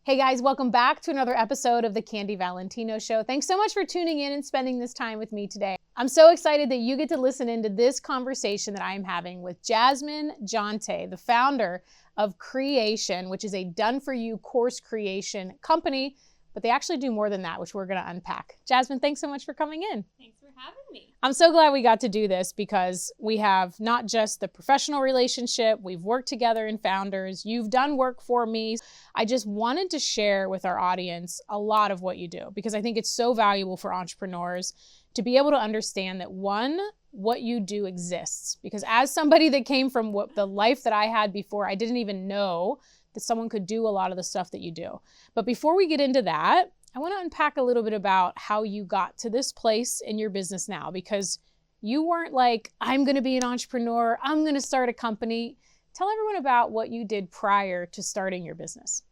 Hey guys, welcome back to another episode of the Candy Valentino Show. Thanks so much for tuning in and spending this time with me today. I'm so excited that you get to listen into this conversation that I am having with Jasmine Jonte, the founder of Creation, which is a done-for-you course creation company, but they actually do more than that, which we're going to unpack. Jasmine, thanks so much for coming in. Thanks for having me. I'm so glad we got to do this because we have not just the professional relationship, we've worked together in Founders, you've done work for me. I just wanted to share with our audience a lot of what you do because I think it's so valuable for entrepreneurs to be able to understand that one, what you do exists. Because as somebody that came from the life that I had before, I didn't even know that someone could do a lot of the stuff that you do. But before we get into that, I want to unpack a little bit about how you got to this place in your business now, because you weren't like, I'm going to be an entrepreneur, I'm going to start a company. Tell everyone about what you did prior to starting your business.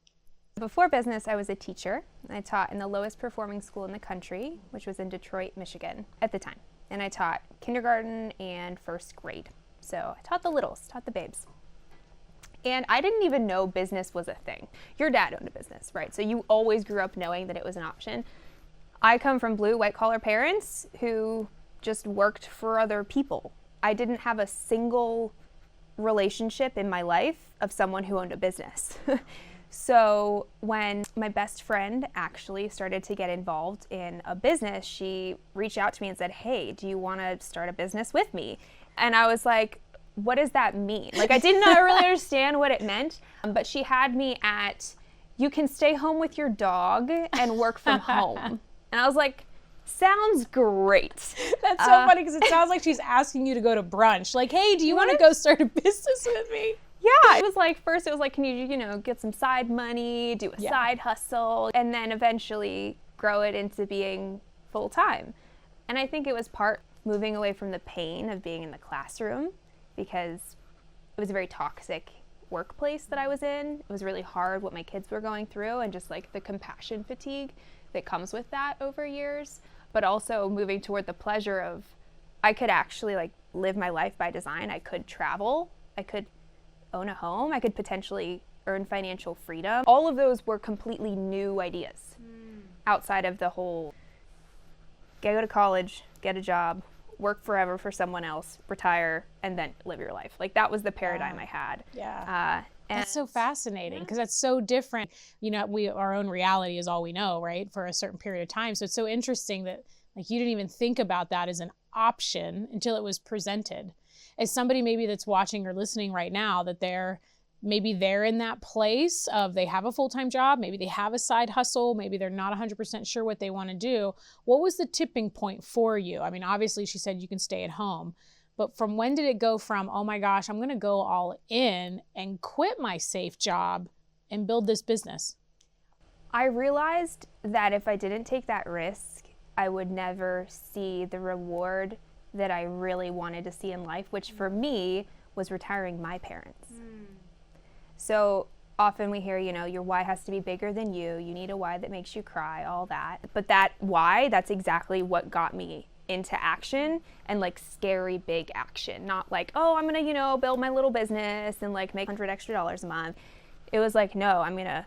Before business, I was a teacher. I taught in the lowest performing school in the country, which was in Detroit, Michigan at the time. And I taught kindergarten and first grade. So I taught the littles, taught the babes. And I didn't even know business was a thing. Your dad owned a business, right? So you always grew up knowing that it was an option. I come from blue, white-collar parents who just worked for other people. I didn't have a single relationship in my life of someone who owned a business. So when my best friend actually started to get involved in a business, she reached out to me and said, hey, do you want to start a business with me? And I was like, what does that mean? Like, I did not really understand what it meant, but she had me at, you can stay home with your dog and work from home. And I was like, sounds great. That's so funny because it sounds like she's asking you to go to brunch. Like, hey, do you want to go start a business with me? Yeah, it was like, first it was like, can you get some side money, do a side hustle, and then eventually grow it into being full time. And I think it was part moving away from the pain of being in the classroom, because it was a very toxic workplace that I was in. It was really hard what my kids were going through and just like the compassion fatigue that comes with that over years, but also moving toward the pleasure of I could actually like live my life by design. I could travel, I could own a home, I could potentially earn financial freedom. All of those were completely new ideas outside of the whole go to college, get a job, work forever for someone else, retire, and then live your life. Like that was the paradigm I had. Yeah. That's so fascinating because that's so different. You know, our own reality is all we know, right? For a certain period of time. So it's so interesting that like you didn't even think about that as an option until it was presented. As somebody maybe that's watching or listening right now, that they're in that place of they have a full-time job, maybe they have a side hustle, maybe they're not 100% sure what they want to do. What was the tipping point for you? I mean, obviously she said you can stay at home, but from when did it go from, oh my gosh, I'm going to go all in and quit my safe job and build this business? I realized that if I didn't take that risk, I would never see the reward that I really wanted to see in life, which for me was retiring my parents. So often we hear, your why has to be bigger than you. You need a why that makes you cry, all that. But that why, that's exactly what got me into action, and like scary big action. Not like, oh, I'm gonna, build my little business and like make $100 extra a month. It was like, no, I'm gonna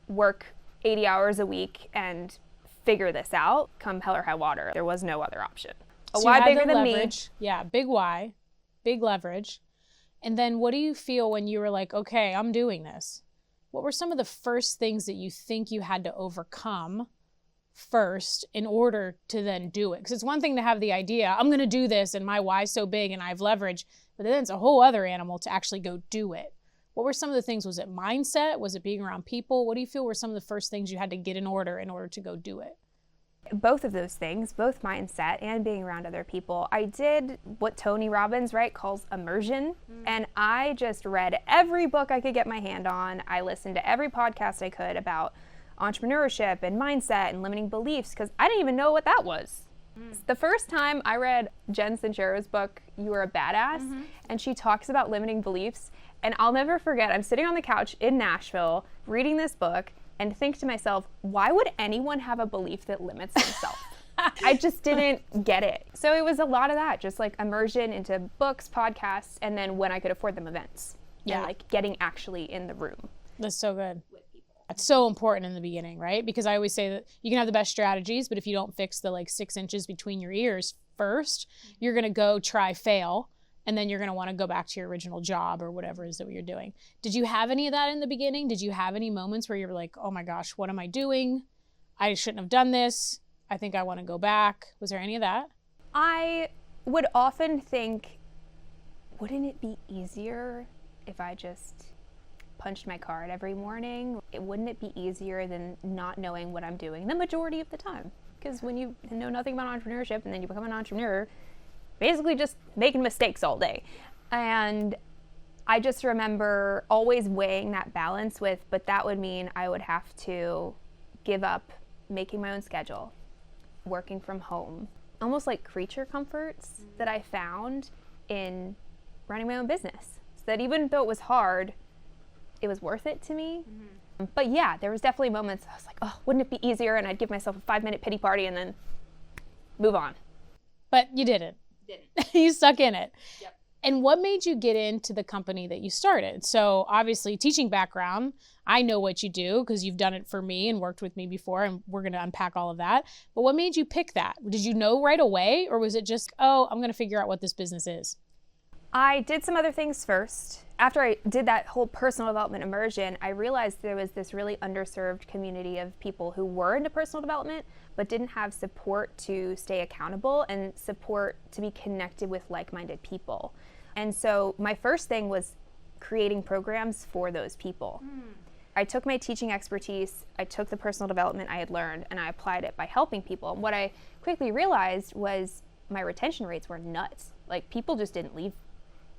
work 80 hours a week and figure this out come hell or high water. There was no other option. A So why you had bigger the than leverage. me. Yeah, big why, big leverage. And then what do you feel when you were like, okay, I'm doing this? What were some of the first things that you think you had to overcome first in order to then do it? Because it's one thing to have the idea, I'm going to do this and my why's so big and I have leverage, but then it's a whole other animal to actually go do it. What were some of the things? Was it mindset? Was it being around people? What do you feel were some of the first things you had to get in order to go do it? Both of those things, both mindset and being around other people. I did what Tony Robbins, calls immersion. And I just read every book I could get my hand on. I listened to every podcast I could about entrepreneurship and mindset and limiting beliefs because I didn't even know what that was. The first time I read Jen Sincero's book, You Are a Badass, and she talks about limiting beliefs. And I'll never forget, I'm sitting on the couch in Nashville reading this book and think to myself, why would anyone have a belief that limits themselves? I just didn't get it. So it was a lot of that, just like immersion into books, podcasts, and then when I could afford them, events. Yeah. And like getting actually in the room. That's so good. With people. That's so important in the beginning, right? Because I always say that you can have the best strategies, but if you don't fix the like 6 inches between your ears first, you're going to go try, fail, and then you're going to want to go back to your original job or whatever it is that you're doing. Did you have any of that in the beginning? Did you have any moments where you were like, oh my gosh, what am I doing? I shouldn't have done this. I think I want to go back. Was there any of that? I would often think, wouldn't it be easier if I just punched my card every morning? Wouldn't it be easier than not knowing what I'm doing the majority of the time? Because when you know nothing about entrepreneurship and then you become an entrepreneur, basically just making mistakes all day. And I just remember always weighing that balance with, but that would mean I would have to give up making my own schedule, working from home, almost like creature comforts that I found in running my own business. So that even though it was hard, it was worth it to me. But yeah, there was definitely moments I was like, oh, wouldn't it be easier? And I'd give myself a 5-minute pity party and then move on. But you didn't. You stuck in it. Yep. And what made you get into the company that you started? So obviously teaching background, I know what you do because you've done it for me and worked with me before, and we're going to unpack all of that. But what made you pick that? Did you know right away, or was it just, oh, I'm going to figure out what this business is? I did some other things first. After I did that whole personal development immersion, I realized there was this really underserved community of people who were into personal development but didn't have support to stay accountable and support to be connected with like-minded people. And so my first thing was creating programs for those people. I took my teaching expertise, I took the personal development I had learned, and I applied it by helping people. And what I quickly realized was my retention rates were nuts. Like, people just didn't leave.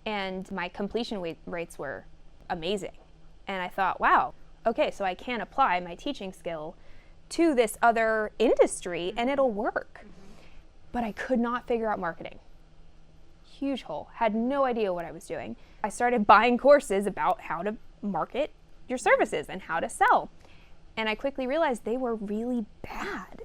And my completion rates were amazing. And I thought, wow, okay, so I can apply my teaching skill to this other industry and it'll work. But I could not figure out marketing. Huge hole, had no idea what I was doing. I started buying courses about how to market your services and how to sell. And I quickly realized they were really bad.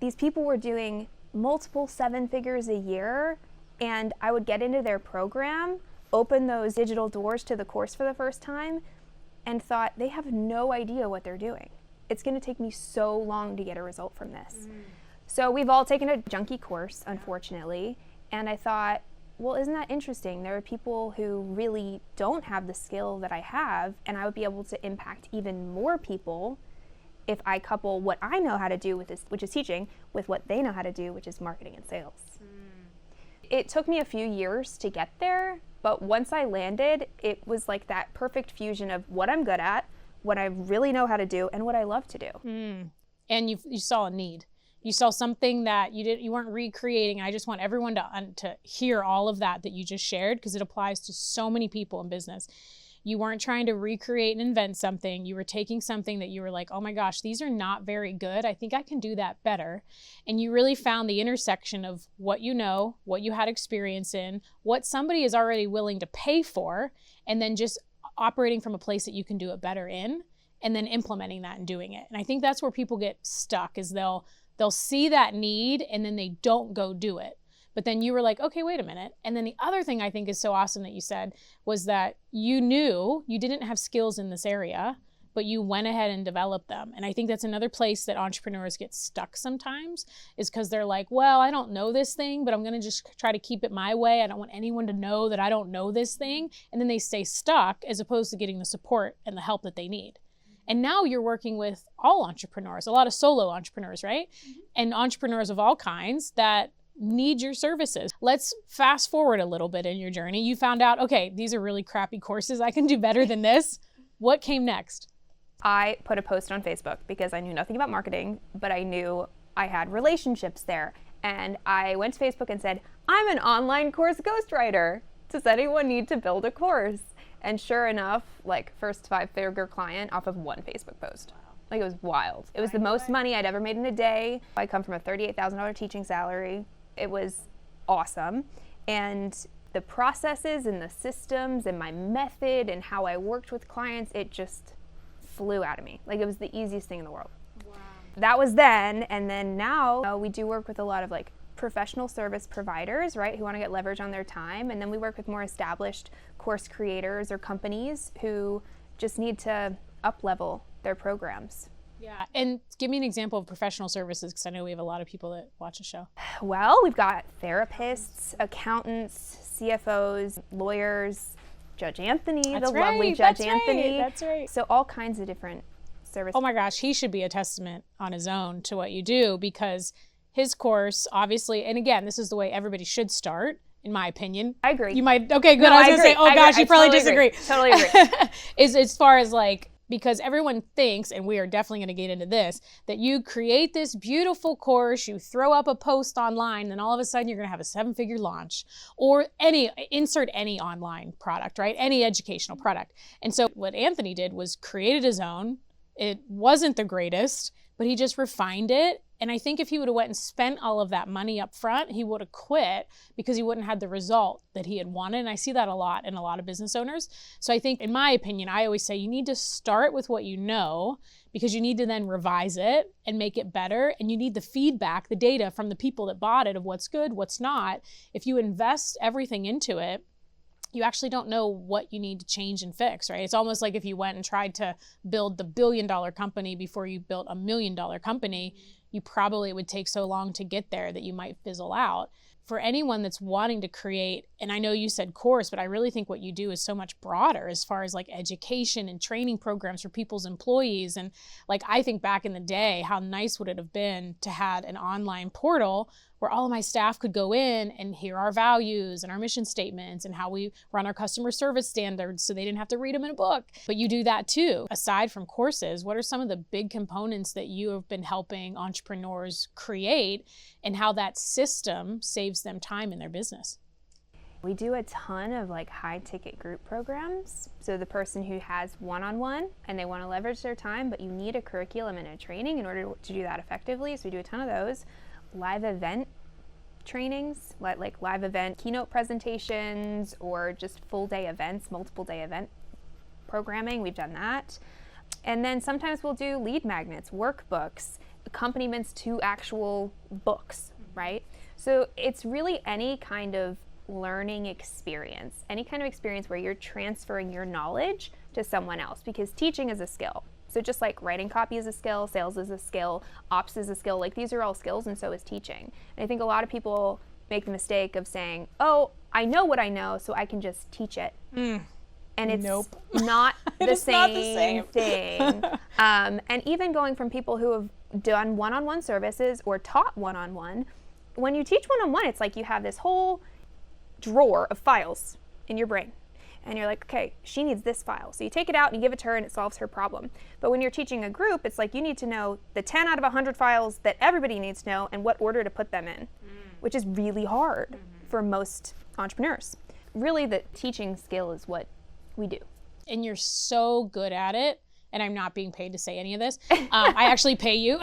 These people were doing multiple 7 figures a year, and I would get into their program, open those digital doors to the course for the first time, and thought, they have no idea what they're doing. It's going to take me so long to get a result from this. So we've all taken a junky course, unfortunately, and I thought, well, isn't that interesting? There are people who really don't have the skill that I have, and I would be able to impact even more people if I couple what I know how to do with this, which is teaching, with what they know how to do, which is marketing and sales. It took me a few years to get there, but once I landed, it was like that perfect fusion of what I'm good at, what I really know how to do, and what I love to do. And you saw a need. You saw something that you weren't recreating. I just want everyone to hear all of that you just shared, because it applies to so many people in business. You weren't trying to recreate and invent something. You were taking something that you were like, oh my gosh, these are not very good. I think I can do that better. And you really found the intersection of what you know, what you had experience in, what somebody is already willing to pay for, and then just operating from a place that you can do it better in, and then implementing that and doing it. And I think that's where people get stuck, is they'll see that need and then they don't go do it. But then you were like, okay, wait a minute. And then the other thing I think is so awesome that you said was that you knew you didn't have skills in this area, but you went ahead and developed them. And I think that's another place that entrepreneurs get stuck sometimes, is because they're like, well, I don't know this thing, but I'm going to just try to keep it my way. I don't want anyone to know that I don't know this thing. And then they stay stuck, as opposed to getting the support and the help that they need. And now you're working with all entrepreneurs, a lot of solo entrepreneurs, right? And entrepreneurs of all kinds that need your services. Let's fast forward a little bit in your journey. You found out, okay, these are really crappy courses. I can do better than this. What came next? I put a post on Facebook because I knew nothing about marketing, but I knew I had relationships there. And I went to Facebook and said, I'm an online course ghostwriter. Does anyone need to build a course? And sure enough, like, first 5-figure client off of one Facebook post. Like, it was wild. It was the most money I'd ever made in a day. I come from a $38,000 teaching salary. It was awesome. And the processes and the systems and my method and how I worked with clients, it just flew out of me. Like, it was the easiest thing in the world. Wow. That was then. And then now we do work with a lot of like professional service providers, right, who want to get leverage on their time. And then we work with more established course creators or companies who just need to up-level their programs. Yeah. And give me an example of professional services, because I know we have a lot of people that watch the show. Well, we've got therapists, accountants, CFOs, lawyers, Judge Anthony, lovely Judge Anthony. That's right. So all kinds of different services. Oh my gosh, he should be a testament on his own to what you do, because his course, obviously, and again, this is the way everybody should start, in my opinion. I agree. You might, okay, good. No, I was going to say, oh gosh, you probably disagree. Totally agree. Is as far as like, because everyone thinks, and we are definitely going to get into this, that you create this beautiful course, you throw up a post online, then all of a sudden you're going to have a 7-figure launch, or insert any online product, right? Any educational product. And so what Anthony did was created his own. It wasn't the greatest, but he just refined it. And I think if he would have went and spent all of that money up front, he would have quit, because he wouldn't have had the result that he had wanted. And I see that a lot in a lot of business owners. So I think, in my opinion, I always say you need to start with what you know, because you need to then revise it and make it better. And you need the feedback, the data from the people that bought it of what's good, what's not. If you invest everything into it, you actually don't know what you need to change and fix, right? It's almost like if you went and tried to build the $1 billion company before you built a $1 million company, you probably would take so long to get there that you might fizzle out. For anyone that's wanting to create, and I know you said course, but I really think what you do is so much broader as far as like education and training programs for people's employees. And like, I think back in the day, how nice would it have been to have an online portal where all of my staff could go in and hear our values and our mission statements and how we run our customer service standards, so they didn't have to read them in a book. But you do that too. Aside from courses, what are some of the big components that you have been helping entrepreneurs create, and how that system saves them time in their business? We do a ton of like high ticket group programs. So the person who has one-on-one and they want to leverage their time, but you need a curriculum and a training in order to do that effectively. So we do a ton of those. Live event trainings, like live event keynote presentations, or just full day events, multiple day event programming. We've done that. And then sometimes we'll do lead magnets, workbooks, accompaniments to actual books, right? So it's really any kind of learning experience, any kind of experience where you're transferring your knowledge to someone else, because teaching is a skill. So just like writing copy is a skill, sales is a skill, ops is a skill, like these are all skills, and so is teaching. And I think a lot of people make the mistake of saying, oh, I know what I know, so I can just teach it. And it's not the same thing. And even going from people who have done one-on-one services or taught one-on-one, when you teach one-on-one, it's like you have this whole drawer of files in your brain. And you're like, okay, she needs this file. So you take it out and you give it to her and it solves her problem. But when you're teaching a group, it's like you need to know the 10 out of 100 files that everybody needs to know and what order to put them in, which is really hard for most entrepreneurs. Really, the teaching skill is what we do. And you're so good at it. And I'm not being paid to say any of this. I actually pay you.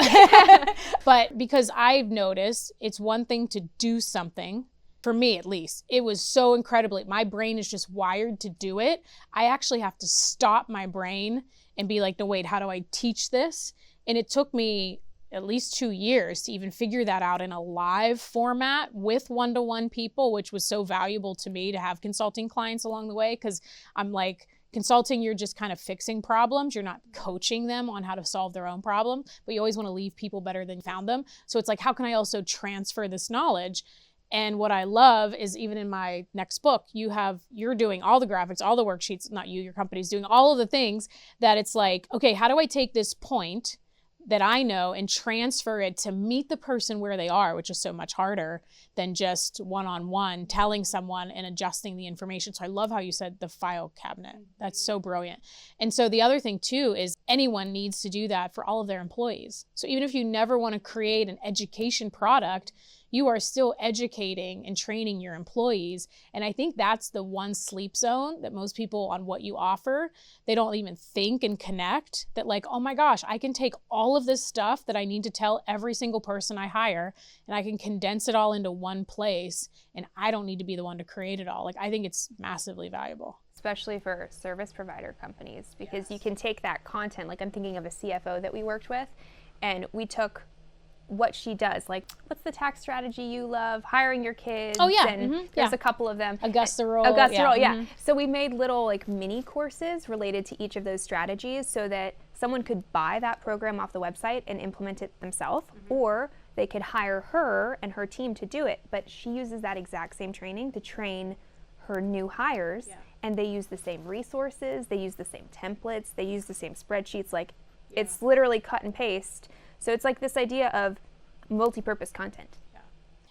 But because I've noticed it's one thing to do something. For me, at least, it was so incredibly, my brain is just wired to do it. I actually have to stop my brain and be like, no, wait, how do I teach this? And it took me at least 2 years to even figure that out in a live format with one-to-one people, which was so valuable to me to have consulting clients along the way. Because I'm like, consulting, you're just kind of fixing problems. You're not coaching them on how to solve their own problem, but you always want to leave people better than you found them. So it's like, how can I also transfer this knowledge? And what I love is, even in my next book, you're doing all the graphics, all the worksheets, not you, your company's doing all of the things that it's like, okay, how do I take this point that I know and transfer it to meet the person where they are, which is so much harder than just one-on-one telling someone and adjusting the information. So I love how you said the file cabinet. That's so brilliant. And so the other thing too is anyone needs to do that for all of their employees. So even if you never want to create an education product, you are still educating and training your employees. And I think that's the one sleep zone that most people on what you offer, they don't even think and connect that, like, oh my gosh, I can take all of this stuff that I need to tell every single person I hire, and I can condense it all into one place, and I don't need to be the one to create it all. Like, I think it's massively valuable. Especially for service provider companies, because you can take that content, like I'm thinking of a CFO that we worked with, and we took what she does. Like, what's the tax strategy you love? Hiring your kids. Oh, yeah. And there's a couple of them. Augusta role. Yeah. So we made little like mini courses related to each of those strategies so that someone could buy that program off the website and implement it themselves, or they could hire her and her team to do it. But she uses that exact same training to train her new hires, and they use the same resources, they use the same templates, they use the same spreadsheets. Like, it's literally cut and paste. So it's like this idea of multi-purpose content.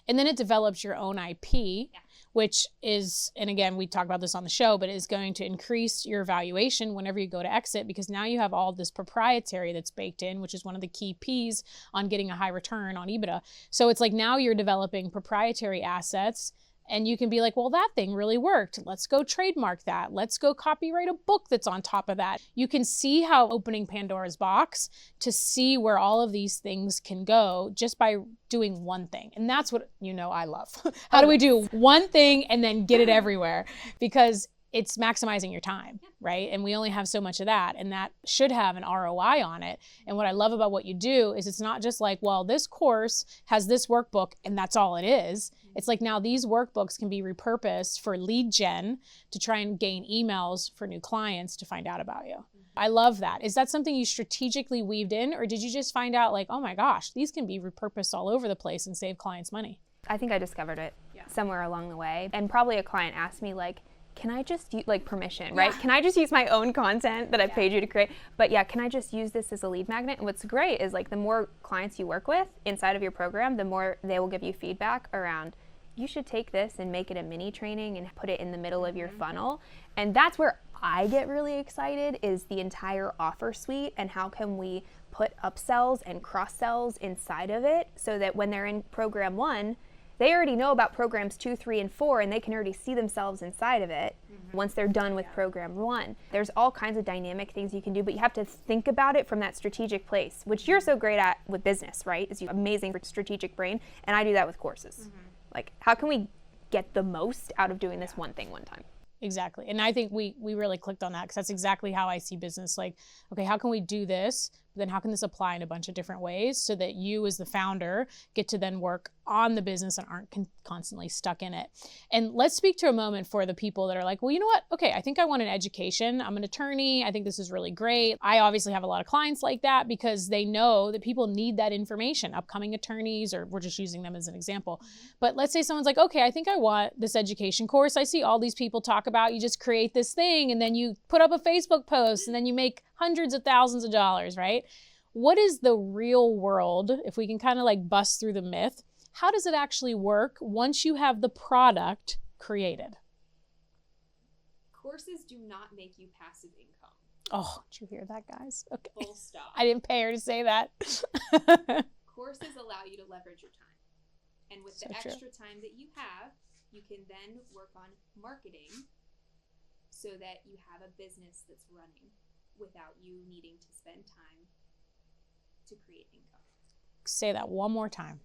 And then it develops your own IP, which is, and again, we talk about this on the show, but is going to increase your valuation whenever you go to exit, because now you have all this proprietary that's baked in, which is one of the key P's on getting a high return on EBITDA. So it's like now you're developing proprietary assets, and you can be like, well, that thing really worked. Let's go trademark that. Let's go copyright a book that's on top of that. You can see how opening Pandora's box to see where all of these things can go just by doing one thing. And that's what, I love. How do we do one thing and then get it everywhere? Because it's maximizing your time, right? And we only have so much of that, and that should have an ROI on it. And what I love about what you do is it's not just like, well, this course has this workbook and that's all it is. It's like now these workbooks can be repurposed for lead gen to try and gain emails for new clients to find out about you. I love that. Is that something you strategically weaved in, or did you just find out like, oh my gosh, these can be repurposed all over the place and save clients money? I think I discovered it somewhere along the way. And probably a client asked me like, can I just use, like, permission, right? Can I just use my own content that I paid you to create? But can I just use this as a lead magnet? And what's great is like the more clients you work with inside of your program, the more they will give you feedback around, you should take this and make it a mini training and put it in the middle of your funnel. And that's where I get really excited, is the entire offer suite and how can we put upsells and cross sells inside of it so that when they're in program 1, they already know about programs 2, 3, and 4, and they can already see themselves inside of it once they're done with program 1. There's all kinds of dynamic things you can do, but you have to think about it from that strategic place, which you're so great at with business, right? Is you amazing strategic brain, and I do that with courses. Like, how can we get the most out of doing this one thing one time? Exactly. And I think we really clicked on that, because that's exactly how I see business. Like, okay, how can we do this? Then how can this apply in a bunch of different ways so that you as the founder get to then work on the business and aren't constantly stuck in it? And let's speak to a moment for the people that are like, well, you know what? Okay, I think I want an education. I'm an attorney. I think this is really great. I obviously have a lot of clients like that because they know that people need that information, upcoming attorneys, or we're just using them as an example. But let's say someone's like, okay, I think I want this education course. I see all these people talk about, you just create this thing and then you put up a Facebook post and then you make hundreds of thousands of dollars, right? What is the real world, if we can kind of like bust through the myth, how does it actually work once you have the product created? Courses do not make you passive income. Oh, did you hear that, guys? Okay. Full stop. I didn't pay her to say that. Courses allow you to leverage your time. And with the extra time that you have, you can then work on marketing so that you have a business that's running without you needing to spend time to create income. Say that one more time.